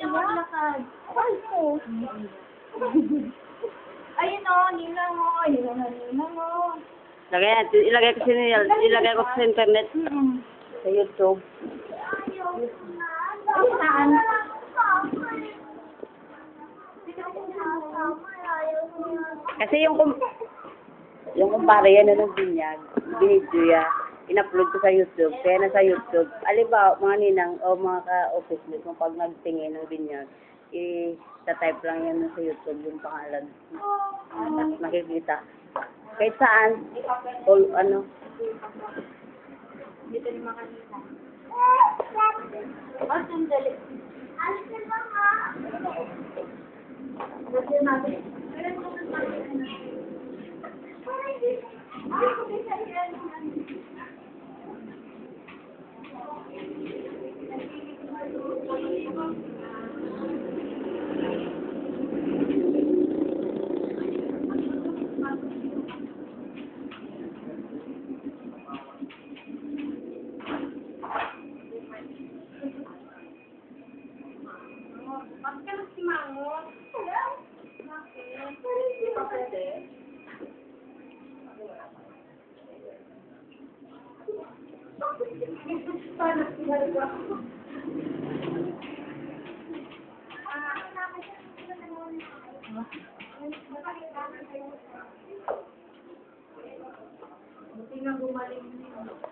maglakad. Ay, ko. Ayun o, ninang mo. Ninang mo. Ilagay ko sa internet. Sa YouTube. Saan? Kasi yung kumpare yan na ng binyag, binidyo ya, in-upload ko sa YouTube, kaya nasa YouTube, alibaw, mga ninang o mga ka-office mate, kung pag nagtingin ng binyag, i-type lang yan sa YouTube yung pangalan. Nakikita. Kahit saan, o ano. Dito ni mga ninang. Oh, sandali. Alis ka ba nga? Kasi natin. Bakit ka nagsimangot? Bakit? Hindi pa pwede. Paano sinalaga ako? Buti na gumaling niyo.